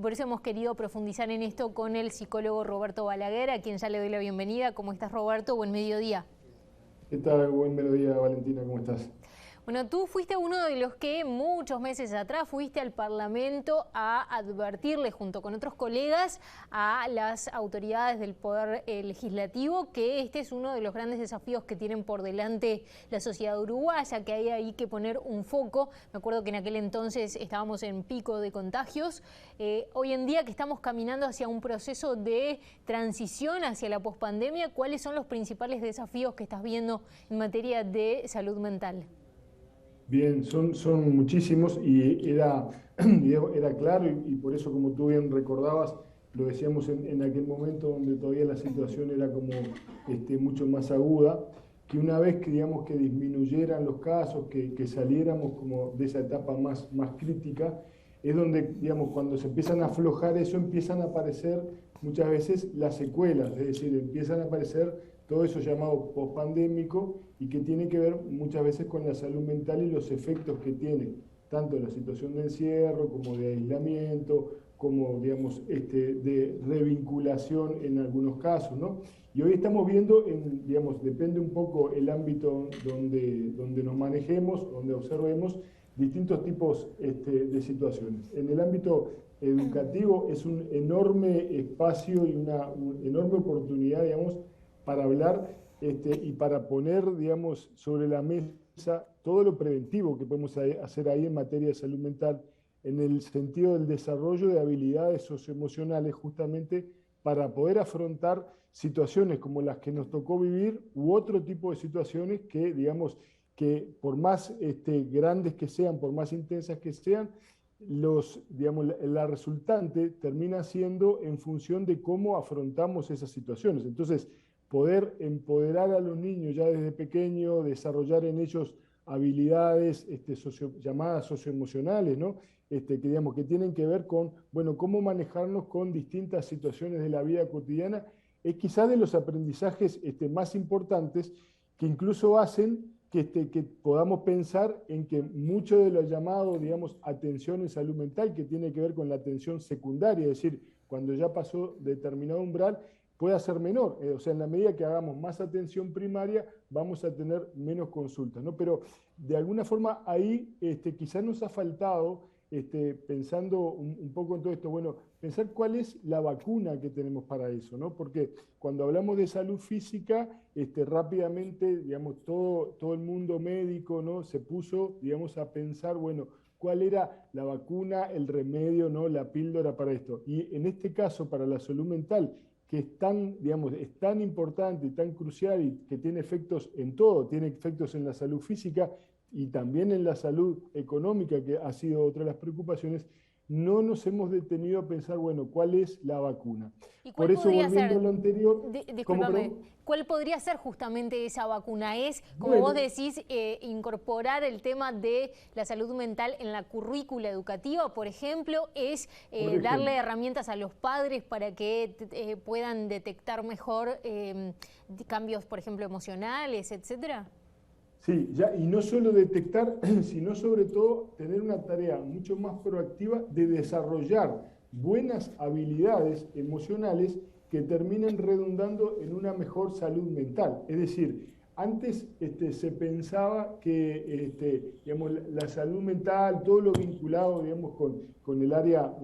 Por eso hemos querido profundizar en esto con el psicólogo Roberto Balaguer, a quien ya le doy la bienvenida. ¿Cómo estás, Roberto? Buen mediodía. ¿Qué tal? Buen mediodía, Valentina, ¿cómo estás? Bueno, tú fuiste uno de los que muchos meses atrás fuiste al Parlamento a advertirle junto con otros colegas a las autoridades del Poder Legislativo que este es uno de los grandes desafíos que tienen por delante la sociedad uruguaya, que hay ahí que poner un foco. Me acuerdo que en aquel entonces estábamos en pico de contagios. Hoy en día que estamos caminando hacia un proceso de transición hacia la pospandemia, ¿cuáles son los principales desafíos que estás viendo en materia de salud mental? Bien, son muchísimos y era claro y por eso, como tú bien recordabas, lo decíamos en aquel momento donde todavía la situación era como mucho más aguda, que una vez que, digamos, que disminuyeran los casos, que saliéramos como de esa etapa más crítica, es donde, digamos, cuando se empiezan a aflojar eso, empiezan a aparecer muchas veces las secuelas, es decir, empiezan a aparecer todo eso llamado pospandémico y que tiene que ver muchas veces con la salud mental y los efectos que tiene, tanto la situación de encierro como de aislamiento, como, digamos, de revinculación en algunos casos, ¿no? Y hoy estamos viendo, digamos, depende un poco el ámbito donde nos manejemos, donde observemos, distintos tipos de situaciones. En el ámbito educativo es un enorme espacio y una enorme oportunidad, digamos, para hablar y para poner, digamos, sobre la mesa todo lo preventivo que podemos hacer ahí en materia de salud mental, en el sentido del desarrollo de habilidades socioemocionales, justamente para poder afrontar situaciones como las que nos tocó vivir u otro tipo de situaciones que, digamos, que por más grandes que sean, por más intensas que sean, digamos, la resultante termina siendo en función de cómo afrontamos esas situaciones. Entonces, poder empoderar a los niños ya desde pequeño, desarrollar en ellos habilidades llamadas socioemocionales, ¿no? Digamos, que tienen que ver con, bueno, cómo manejarnos con distintas situaciones de la vida cotidiana, es quizás de los aprendizajes más importantes que incluso hacen que podamos pensar en que mucho de lo llamado, digamos, atención en salud mental, que tiene que ver con la atención secundaria, es decir, cuando ya pasó determinado umbral, pueda ser menor. O sea, en la medida que hagamos más atención primaria, vamos a tener menos consultas, ¿no? Pero de alguna forma ahí quizás nos ha faltado, pensando un poco en todo esto, bueno, pensar cuál es la vacuna que tenemos para eso, ¿no? Porque cuando hablamos de salud física, rápidamente, digamos, todo el mundo médico, ¿no? Se puso, digamos, a pensar, bueno, cuál era la vacuna, el remedio, ¿no? La píldora para esto. Y en este caso, para la salud mental, que es tan, digamos, es tan importante y tan crucial y que tiene efectos en todo, tiene efectos en la salud física y también en la salud económica, que ha sido otra de las preocupaciones, no nos hemos detenido a pensar, bueno, ¿cuál es la vacuna? ¿Y cuál Por eso, podría volviendo ser, a lo anterior, ¿cómo, discúlpame, perdón? cuál podría ser justamente esa vacuna? Es, como vos Bueno, decís, incorporar el tema de la salud mental en la currícula educativa, por ejemplo, es por darle ejemplo. herramientas a los padres para que puedan detectar mejor cambios, por ejemplo, emocionales, etcétera. Sí, ya, y no solo detectar, sino sobre todo tener una tarea mucho más proactiva de desarrollar buenas habilidades emocionales que terminen redundando en una mejor salud mental. Es decir, antes se pensaba que digamos, la salud mental, todo lo vinculado, digamos, con el área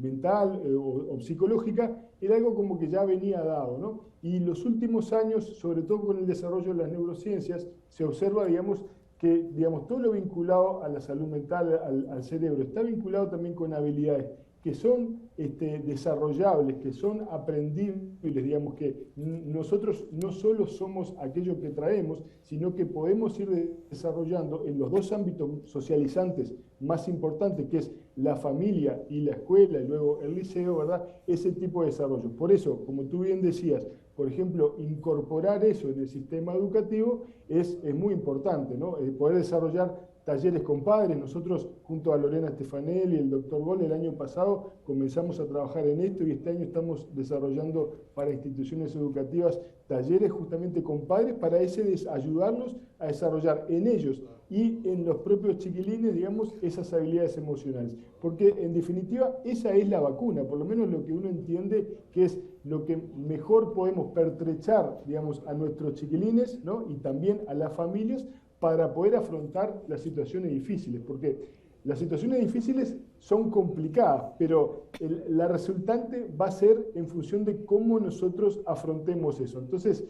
mental o psicológica, era algo como que ya venía dado, ¿no? Y los últimos años, sobre todo con el desarrollo de las neurociencias, se observa, digamos, que, digamos, todo lo vinculado a la salud mental, al cerebro, está vinculado también con habilidades que son desarrollables, que son aprendibles, digamos, que nosotros no solo somos aquello que traemos, sino que podemos ir desarrollando en los dos ámbitos socializantes más importantes, que es la familia y la escuela, y luego el liceo, ¿verdad? Ese tipo de desarrollo. Por eso, como tú bien decías, por ejemplo, incorporar eso en el sistema educativo es muy importante, ¿no? Poder desarrollar talleres con padres. Nosotros, junto a Lorena Stefanelli y el doctor Gol, el año pasado comenzamos a trabajar en esto y este año estamos desarrollando para instituciones educativas talleres justamente con padres para ayudarlos a desarrollar en ellos y en los propios chiquilines, digamos, esas habilidades emocionales. Porque en definitiva esa es la vacuna, por lo menos lo que uno entiende que es lo que mejor podemos pertrechar, digamos, a nuestros chiquilines, ¿no? Y también a las familias para poder afrontar las situaciones difíciles, porque las situaciones difíciles son complicadas, pero la resultante va a ser en función de cómo nosotros afrontemos eso. Entonces,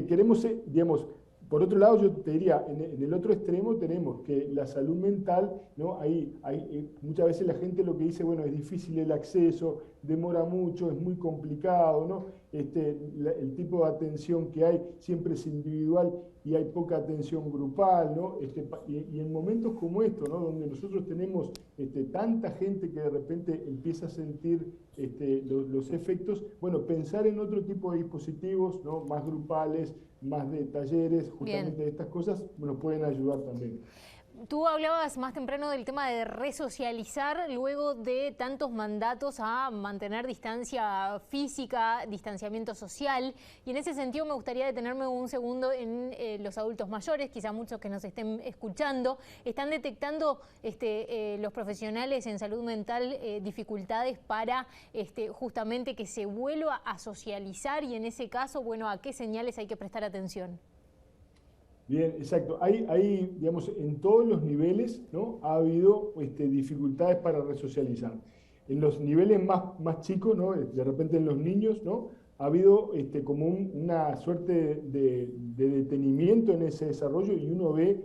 queremos, digamos, por otro lado, yo te diría, en el otro extremo tenemos que la salud mental, ¿no? Muchas veces la gente lo que dice, bueno, es difícil el acceso, demora mucho, es muy complicado, ¿no? El tipo de atención que hay siempre es individual y hay poca atención grupal, ¿no? Y en momentos como estos, ¿no? Donde nosotros tenemos tanta gente que de repente empieza a sentir los efectos, bueno, pensar en otro tipo de dispositivos, ¿no? Más grupales, más de talleres, justamente de estas cosas, nos pueden ayudar también. Tú hablabas más temprano del tema de resocializar luego de tantos mandatos a mantener distancia física, distanciamiento social, y en ese sentido me gustaría detenerme un segundo en los adultos mayores. Quizá muchos que nos estén escuchando están detectando los profesionales en salud mental dificultades para justamente que se vuelva a socializar, y en ese caso, bueno, ¿a qué señales hay que prestar atención? Bien, exacto. Hay, digamos, en todos los niveles, ¿no? Ha habido dificultades para resocializar. En los niveles más chicos, ¿no? De repente en los niños, ¿no? Ha habido como una suerte de detenimiento en ese desarrollo, y uno ve,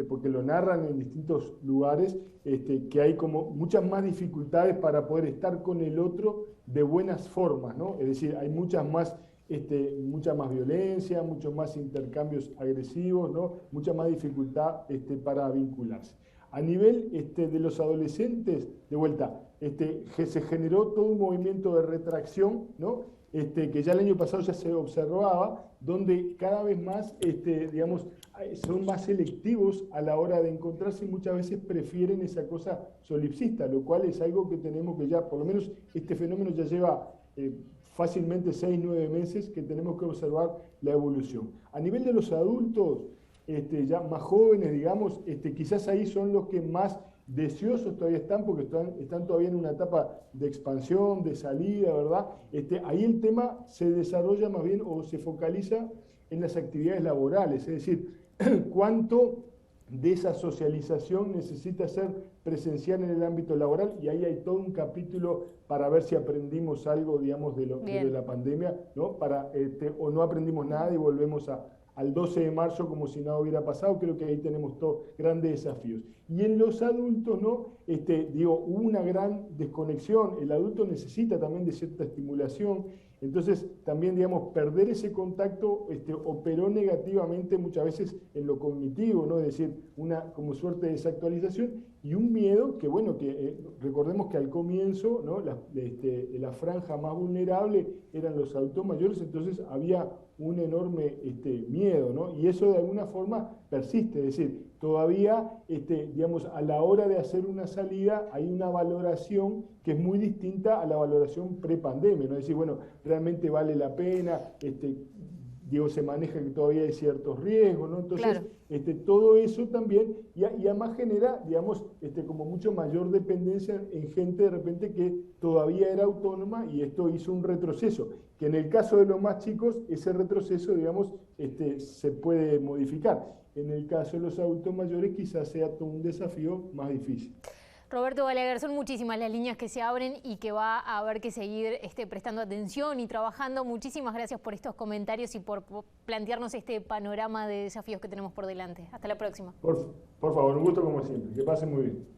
porque lo narran en distintos lugares, que hay como muchas más dificultades para poder estar con el otro de buenas formas, ¿no? Es decir, hay mucha más violencia, muchos más intercambios agresivos, ¿no? Mucha más dificultad para vincularse. A nivel de los adolescentes, de vuelta, se generó todo un movimiento de retracción, ¿no? Que ya el año pasado ya se observaba, donde cada vez más, digamos, son más selectivos a la hora de encontrarse y muchas veces prefieren esa cosa solipsista, lo cual es algo que tenemos que ya, por lo menos este fenómeno ya lleva fácilmente 6, 9 meses que tenemos que observar la evolución. A nivel de los adultos, ya más jóvenes, digamos, quizás ahí son los que más deseosos todavía están, porque están todavía en una etapa de expansión, de salida, ¿verdad? Ahí el tema se desarrolla más bien o se focaliza en las actividades laborales, es decir, cuánto de esa socialización necesita ser presencial en el ámbito laboral, y ahí hay todo un capítulo para ver si aprendimos algo, digamos, de la pandemia, ¿no? O no aprendimos nada y volvemos al 12 de marzo como si nada hubiera pasado. Creo que ahí tenemos todos grandes desafíos. Y en los adultos, ¿no? Hubo una gran desconexión. El adulto necesita también de cierta estimulación. Entonces, también, digamos, perder ese contacto operó negativamente muchas veces en lo cognitivo, ¿no? Es decir, una como suerte de desactualización y un miedo que, bueno, recordemos que al comienzo, ¿no? La franja más vulnerable eran los adultos mayores, entonces había un enorme miedo, ¿no? Y eso de alguna forma persiste, es decir, todavía, digamos, a la hora de hacer una salida hay una valoración que es muy distinta a la valoración pre-pandemia, ¿no? Es decir, bueno, realmente vale la pena, se maneja que todavía hay ciertos riesgos, ¿no? Entonces, claro, todo eso también, y además genera, digamos, como mucho mayor dependencia en gente de repente que todavía era autónoma, y esto hizo un retroceso, que en el caso de los más chicos, ese retroceso, digamos, se puede modificar. En el caso de los adultos mayores quizás sea todo un desafío más difícil. Roberto Balaguer, son muchísimas las líneas que se abren y que va a haber que seguir prestando atención y trabajando. Muchísimas gracias por estos comentarios y por plantearnos este panorama de desafíos que tenemos por delante. Hasta la próxima. Por favor, un gusto como siempre. Que pasen muy bien.